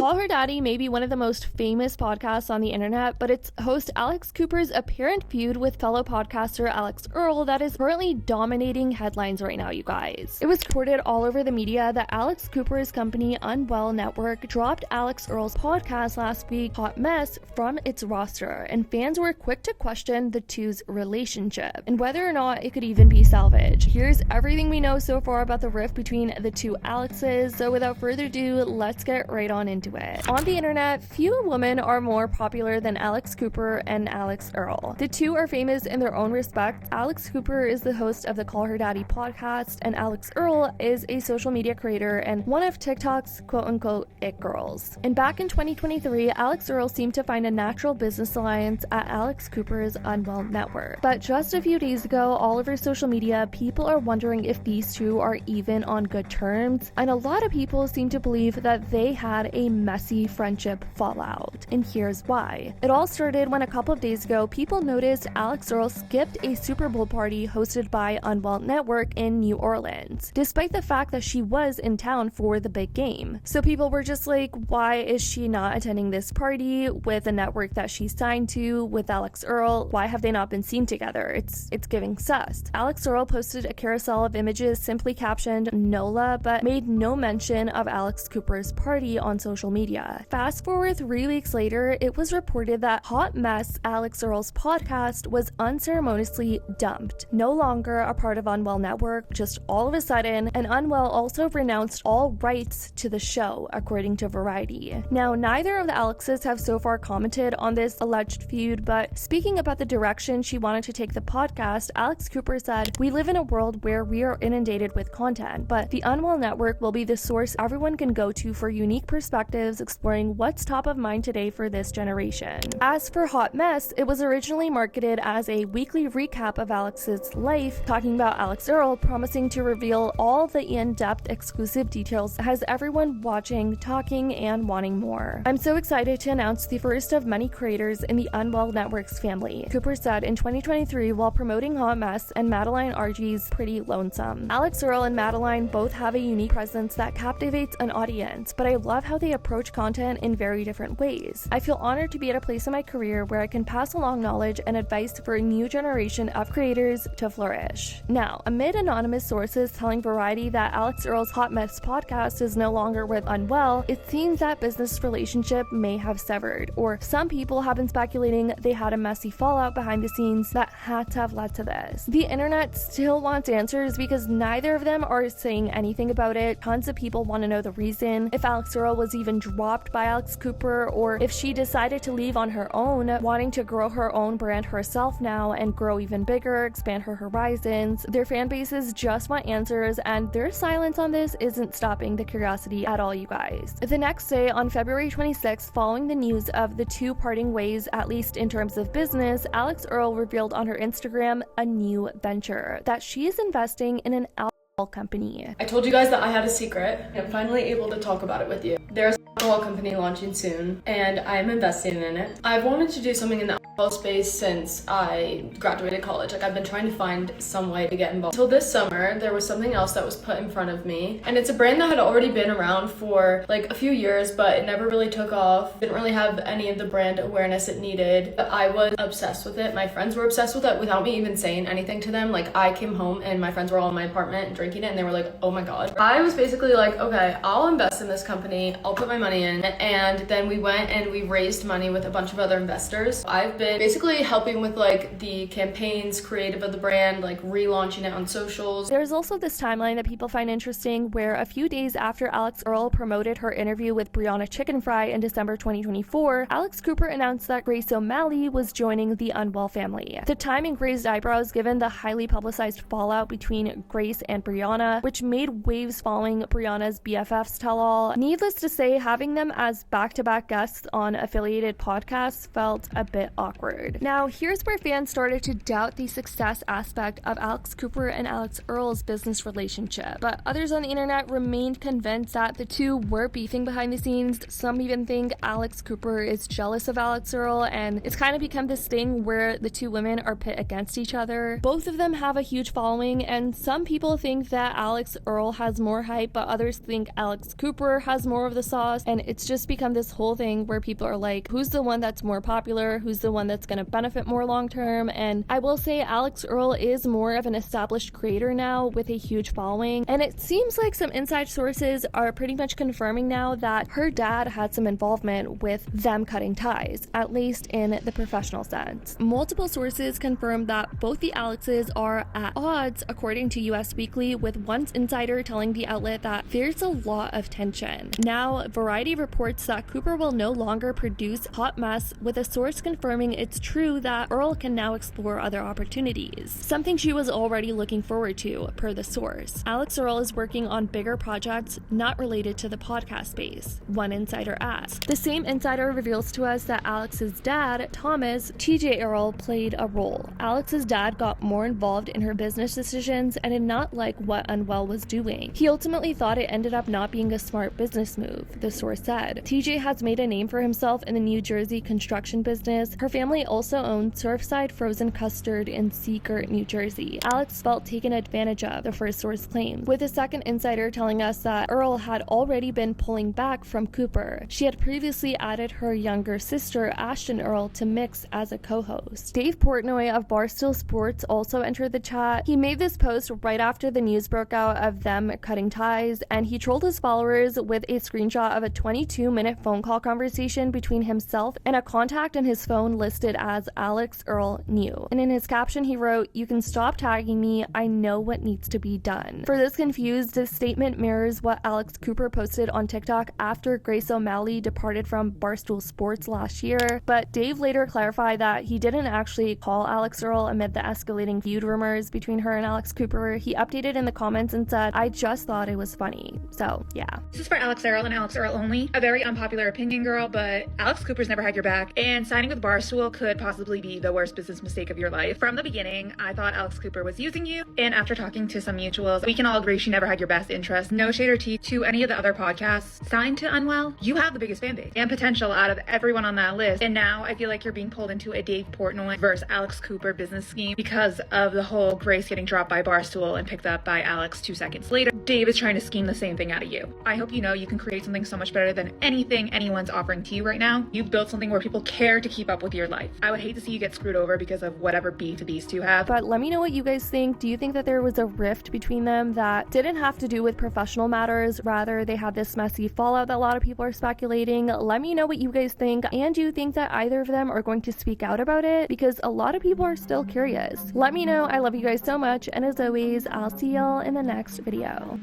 Call Her Daddy may be one of the most famous podcasts on the internet, but it's host Alex Cooper's apparent feud with fellow podcaster Alix Earle that is currently dominating headlines right now, you guys. It was reported all over the media that Alex Cooper's company Unwell Network dropped Alix Earle's podcast last week, Hot Mess, from its roster, and fans were quick to question the two's relationship and whether or not it could even be salvaged. Here's everything we know so far about the rift between the two Alexes, so without further ado, let's get right on into it. On the internet, few women are more popular than Alex Cooper and Alix Earle. The two are famous in their own respect. Alex Cooper is the host of the Call Her Daddy podcast, and Alix Earle is a social media creator and one of TikTok's quote-unquote it girls. And back in 2023, Alix Earle seemed to find a natural business alliance at Alex Cooper's Unwell Network. But just a few days ago, all over social media, people are wondering if these two are even on good terms, and a lot of people seem to believe that they had a messy friendship fallout. And here's why. It all started when a couple of days ago, people noticed Alix Earle skipped a Super Bowl party hosted by Unwell Network in New Orleans, despite the fact that she was in town for the big game. So people were just like, why is she not attending this party with a network that she's signed to with Alix Earle? Why have they not been seen together? It's giving sus. Alix Earle posted a carousel of images simply captioned NOLA, but made no mention of Alex Cooper's party on social media. Fast forward 3 weeks later, it was reported that Hot Mess, Alix Earle's podcast, was unceremoniously dumped. No longer a part of Unwell Network, just all of a sudden, and Unwell also renounced all rights to the show, according to Variety. Now, neither of the Alexes have so far commented on this alleged feud, but speaking about the direction she wanted to take the podcast, Alex Cooper said, "We live in a world where we are inundated with content, but the Unwell Network will be the source everyone can go to for unique perspectives exploring what's top of mind today for this generation." As for Hot Mess, it was originally marketed as a weekly recap of Alix's life, talking about Alix Earle, promising to reveal all the in-depth exclusive details that has everyone watching, talking, and wanting more. "I'm so excited to announce the first of many creators in the Unwell Network's family," Cooper said in 2023 while promoting Hot Mess and Madeline Argy's Pretty Lonesome. Alix Earle and Madeline both have a unique presence that captivates an audience, but I love how they approach content in very different ways. I feel honored to be at a place in my career where I can pass along knowledge and advice for a new generation of creators to flourish. Now, amid anonymous sources telling Variety that Alix Earle's Hot Mess podcast is no longer with Unwell, it seems that business relationship may have severed, or some people have been speculating they had a messy fallout behind the scenes that had to have led to this. The internet still wants answers because neither of them are saying anything about it. Tons of people want to know the reason, if Alix Earle was even dropped by Alex Cooper, or if she decided to leave on her own, wanting to grow her own brand herself now and grow even bigger, expand her horizons. Their fan bases just want answers, and their silence on this isn't stopping the curiosity at all, you guys. The next day, on February 26th, following the news of the two parting ways, at least in terms of business, Alix Earle revealed on her Instagram a new venture, that she is investing in an alcohol company. I told you guys that I had a secret. I'm finally able to talk about it with you. There's an alcohol company launching soon, and I'm investing in it. I've wanted to do something in the alcohol space since I graduated college. Like, I've been trying to find some way to get involved. Till this summer, there was something else that was put in front of me, and it's a brand that had already been around for like a few years, but it never really took off. Didn't really have any of the brand awareness it needed. But I was obsessed with it. My friends were obsessed with it without me even saying anything to them. Like, I came home and my friends were all in my apartment drinking it, and they were like, oh my god. I was basically like, okay, I'll invest in this company, I'll put my money in. And then we went and we raised money with a bunch of other investors. I've been basically helping with like the campaigns, creative of the brand, like relaunching it on socials. There's also this timeline that people find interesting, where a few days after Alix Earle promoted her interview with Brianna Chicken Fry in December 2024, Alex Cooper announced that Grace O'Malley was joining the Unwell family. The timing raised eyebrows given the highly publicized fallout between Grace and Brianna, which made waves following Brianna's BFFs tell-all. Needless to say, having them as back-to-back guests on affiliated podcasts felt a bit awkward. awkward. Now, here's where fans started to doubt the success aspect of Alex Cooper and Alix Earle's business relationship, but others on the internet remained convinced that the two were beefing behind the scenes. Some even think Alex Cooper is jealous of Alix Earle, and it's kind of become this thing where the two women are pit against each other. Both of them have a huge following, and some people think that Alix Earle has more hype, but others think Alex Cooper has more of the sauce, and it's just become this whole thing where people are like, who's the one that's more popular, who's the one that's going to benefit more long term? And I will say Alix Earle is more of an established creator now with a huge following, and it seems like some inside sources are pretty much confirming now that her dad had some involvement with them cutting ties, at least in the professional sense. Multiple sources confirm that both the Alixes are at odds, according to US Weekly, with one insider telling the outlet that there's a lot of tension. Now, Variety reports that Cooper will no longer produce Hot Mess, with a source confirming it's true that Earle can now explore other opportunities, something she was already looking forward to, per the source. Alix Earle is working on bigger projects not related to the podcast space, one insider adds. The same insider reveals to us that Alix's dad, Thomas TJ Earle, played a role. Alix's dad got more involved in her business decisions and did not like what Unwell was doing. He ultimately thought it ended up not being a smart business move, the source said. TJ has made a name for himself in the New Jersey construction business. Her family also owned Surfside Frozen Custard in Seagirt, New Jersey. Alix felt taken advantage of, the first source claimed, with a second insider telling us that Earle had already been pulling back from Cooper. She had previously added her younger sister, Ashton Earle, to mix as a co-host. Dave Portnoy of Barstool Sports also entered the chat. He made this post right after the news broke out of them cutting ties, and he trolled his followers with a screenshot of a 22-minute phone call conversation between himself and a contact in his phone listed as Alix Earle New. And in his caption, he wrote, "You can stop tagging me. I know what needs to be done." For those confused, this statement mirrors what Alex Cooper posted on TikTok after Grace O'Malley departed from Barstool Sports last year, but Dave later clarified that he didn't actually call Alix Earle amid the escalating feud rumors between her and Alex Cooper. He updated in the comments and said, "I just thought it was funny." So, yeah. This is for Alix Earle and Alix Earle only. A very unpopular opinion, girl, but Alex Cooper's never had your back, and signing with Barstool could possibly be the worst business mistake of your life. From the beginning, I thought Alex Cooper was using you, and after talking to some mutuals, we can all agree she never had your best interest. No shade or tea to any of the other podcasts signed to Unwell. You have the biggest fan base and potential out of everyone on that list, and now I feel like you're being pulled into a Dave Portnoy versus Alex Cooper business scheme because of the whole Grace getting dropped by Barstool and picked up by Alex 2 seconds later. Dave is trying to scheme the same thing out of you. I hope you know you can create something so much better than anything anyone's offering to you right now. You've built something where people care to keep up with your life. I would hate to see you get screwed over because of whatever beef to beast you have. But let me know what you guys think. Do you think that there was a rift between them that didn't have to do with professional matters? Rather, they had this messy fallout that a lot of people are speculating. Let me know what you guys think. And do you think that either of them are going to speak out about it? Because a lot of people are still curious. Let me know. I love you guys so much. And as always, I'll see y'all in the next video.